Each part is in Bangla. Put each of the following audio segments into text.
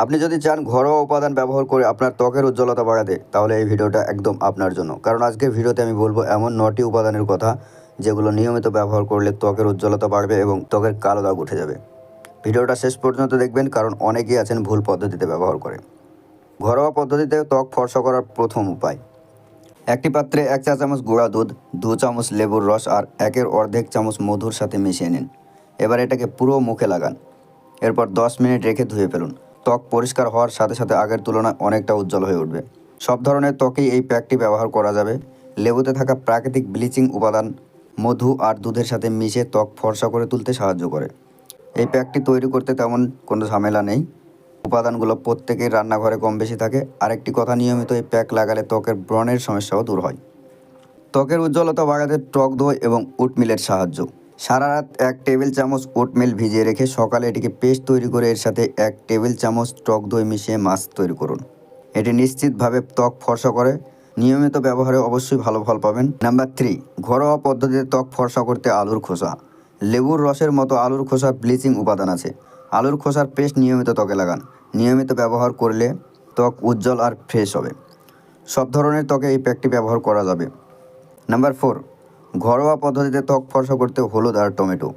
আপনি যদি চান ঘরোয়া উপাদান ব্যবহার করে আপনার ত্বকের উজ্জ্বলতা বাড়াতে, তাহলে এই ভিডিওটা একদম আপনার জন্য। কারণ আজকের ভিডিওতে আমি বলবো এমন 9টি উপাদানের কথা যেগুলো নিয়মিত ব্যবহার করলে ত্বকের উজ্জ্বলতা বাড়বে এবং ত্বকের কালো দাগ উঠে যাবে। ভিডিওটা শেষ পর্যন্ত দেখবেন, কারণ অনেকেই আছেন ভুল পদ্ধতিতে ব্যবহার করে। ঘরোয়া পদ্ধতিতে ত্বক ফর্সা করার প্রথম উপায়: একটি পাত্রে 1 চা চামচ গুঁড়া দুধ, 2 চামচ লেবুর রস আর 1/2 চামচ মধুর সাথে মিশিয়ে নিন। এবার এটাকে পুরো মুখে লাগান। এরপর 10 মিনিট রেখে ধুয়ে ফেলুন। ত্বক পরিষ্কার হওয়ার সাথে সাথে আগের তুলনায় অনেকটা উজ্জ্বল হয়ে উঠবে। সব ধরনের ত্বকেই এই প্যাকটি ব্যবহার করা যাবে। লেবুতে থাকা প্রাকৃতিক ব্লিচিং উপাদান মধু আর দুধের সাথে মিশে ত্বক ফর্সা করে তুলতে সাহায্য করে। এই প্যাকটি তৈরি করতে তেমন কোনো ঝামেলা নেই। উপাদানগুলো প্রত্যেকের রান্নাঘরে কম বেশি থাকে। আরেকটি কথা, নিয়মিত এই প্যাক লাগালে ত্বকের ব্রণের সমস্যাও দূর হয়। ত্বকের উজ্জ্বলতা বাড়াতে টক দই এবং ওটমিলের সাহায্য: সারা রাত 1 টেবিল চামচ ওটমিল ভিজিয়ে রেখে সকালে এটিকে পেস্ট তৈরি করে এর সাথে 1 টেবিল চামচ টক দই মিশিয়ে মাস্ক তৈরি করুন। এটি নিশ্চিতভাবে ত্বক ফর্সা করে। নিয়মিত ব্যবহারে অবশ্যই ভালো ফল পাবেন। নাম্বার 3, ঘরোয়া পদ্ধতিতে ত্বক ফর্সা করতে আলুর খোসা। লেবুর রসের মতো আলুর খোসার ব্লিচিং উপাদান আছে। আলুর খোসার পেস্ট নিয়মিত ত্বকে লাগান। নিয়মিত ব্যবহার করলে ত্বক উজ্জ্বল আর ফ্রেশ হবে। সব ধরনের ত্বকে এই প্যাকটি ব্যবহার করা যাবে। নাম্বার 4, ঘরোয়া পদ্ধতিতে ত্বক ফর্সা করতে হলুদ আর টমেটো।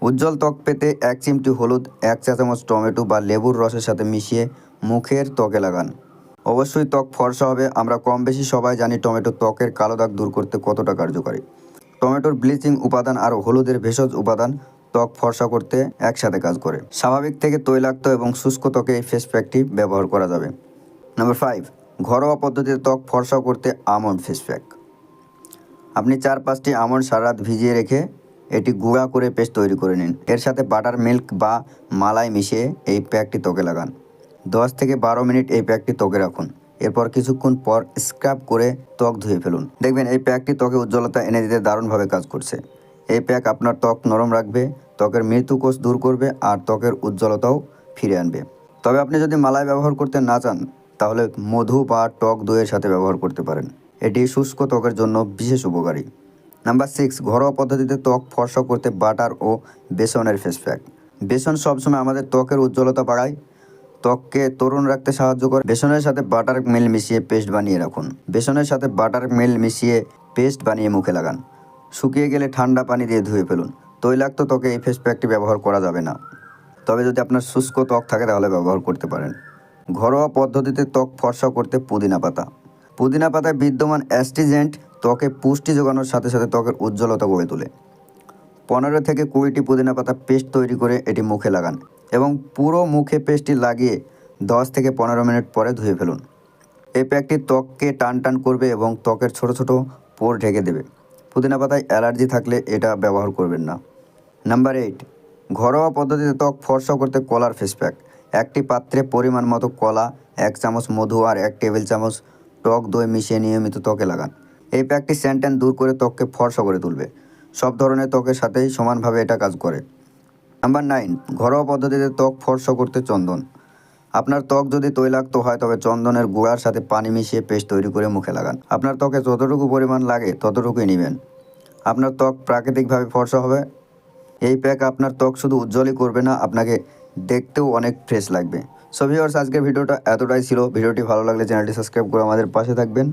উজ্জ্বল ত্বক পেতে 1 চিমটি হলুদ, 1 চা চামচ টমেটো বা লেবুর রসের সাথে মিশিয়ে মুখের ত্বকে লাগান। অবশ্যই ত্বক ফর্সা হবে। আমরা কম বেশি সবাই জানি টমেটো ত্বকের কালো দাগ দূর করতে কতটা কার্যকারী। টমেটোর ব্লিচিং উপাদান আর হলুদের ভেষজ উপাদান ত্বক ফর্সা করতে একসাথে কাজ করে। স্বাভাবিক থেকে তৈলাক্ত এবং শুষ্ক ত্বকে এই ফেস প্যাকটি ব্যবহার করা যাবে। নাম্বার 5, ঘরোয়া পদ্ধতিতে ত্বক ফর্সা করতে আমন্ড ফেস প্যাক। আপনি 4-5টি আমন্ড সারা রাত ভিজিয়ে রেখে এটি গুঁড়া করে পেস্ট তৈরি করে নিন। এর সাথে বাটার মিল্ক বা মালাই মিশিয়ে এই প্যাকটি ত্বকে লাগান। 10 থেকে 12 মিনিট এই প্যাকটি ত্বকে রাখুন। এরপর কিছুক্ষণ পর স্ক্রাব করে ত্বক ধুয়ে ফেলুন। দেখবেন এই প্যাকটি ত্বকে উজ্জ্বলতা এনে দিতে দারুণভাবে কাজ করছে। এই প্যাক আপনার ত্বক নরম রাখবে, ত্বকের মৃত্যু কোষ দূর করবে আর ত্বকের উজ্জ্বলতাও ফিরে আনবে। তবে আপনি যদি মালাই ব্যবহার করতে না চান, তাহলে মধু বা টক দইয়ের সাথে ব্যবহার করতে পারেন। এটি শুষ্ক ত্বকের জন্য বিশেষ উপকারী। নাম্বার 6, ঘরোয়া পদ্ধতিতে ত্বক ফর্সা করতে বাটার ও বেসনের ফেস প্যাক। বেসন সবসময় আমাদের ত্বকের উজ্জ্বলতা বাড়ায়, ত্বককে তরুণ রাখতে সাহায্য করে। বেসনের সাথে বাটার মিল মিশিয়ে পেস্ট বানিয়ে রাখুন। বেসনের সাথে বাটার মিল মিশিয়ে পেস্ট বানিয়ে মুখে লাগান। শুকিয়ে গেলে ঠান্ডা পানি দিয়ে ধুয়ে ফেলুন। তৈলাক্ত ত্বকে এই ফেস প্যাকটি ব্যবহার করা যাবে না। তবে যদি আপনার শুষ্ক ত্বক থাকে তাহলে ব্যবহার করতে পারেন। ঘরোয়া পদ্ধতিতে ত্বক ফর্সা করতে পুদিনা পাতা। পুদিনা পাতায় বিদ্যমান অ্যাস্ট্রিজেন্ট ত্বকে পুষ্টি যোগানোর সাথে সাথে ত্বকের উজ্জ্বলতা গড়ে তোলে। 15 থেকে 20টি পুদিনা পাতা পেস্ট তৈরি করে এটি মুখে লাগান এবং পুরো মুখে পেস্টটি লাগিয়ে 10 থেকে 15 মিনিট পরে ধুয়ে ফেলুন। এই প্যাকটি ত্বককে টান টান করবে এবং ত্বকের ছোট ছোট পোর ঢেকে দেবে। পুদিনা পাতায় অ্যালার্জি থাকলে এটা ব্যবহার করবেন না। নাম্বার 8, ঘরোয়া পদ্ধতিতে ত্বক ফর্সা করতে কলার ফেস প্যাক। একটি পাত্রে পরিমাণ মতো কলা, 1 চামচ মধু আর 1 টেবিল চামচ টক দই মিশিয়ে নিয়মিত ত্বকে লাগান। এই প্যাকটি স্যানট্যান দূর করে ত্বককে ফর্সা করে তুলবে। সব ধরনের ত্বকের সাথেই সমানভাবে এটা কাজ করে। নাম্বার 9, ঘরোয়া পদ্ধতিতে ত্বক ফর্সা করতে চন্দন। আপনার ত্বক যদি তৈলাক্ত হয় তবে চন্দনের গুঁড়ার সাথে পানি মিশিয়ে পেস্ট তৈরি করে মুখে লাগান। আপনার ত্বকে যতটুকু পরিমাণ লাগে ততটুকুই নেবেন। আপনার ত্বক প্রাকৃতিকভাবে ফর্সা হবে। এই প্যাক আপনার ত্বক শুধু উজ্জ্বলই করবে না, আপনাকে দেখতেও অনেক ফ্রেশ লাগবে। সো ভিউয়ার্স, আজকের ভিডিওটা এতটাই ছিল। ভিডিওটি ভালো লাগলে চ্যানেলটি সাবস্ক্রাইব করে আমাদের পাশে থাকবেন।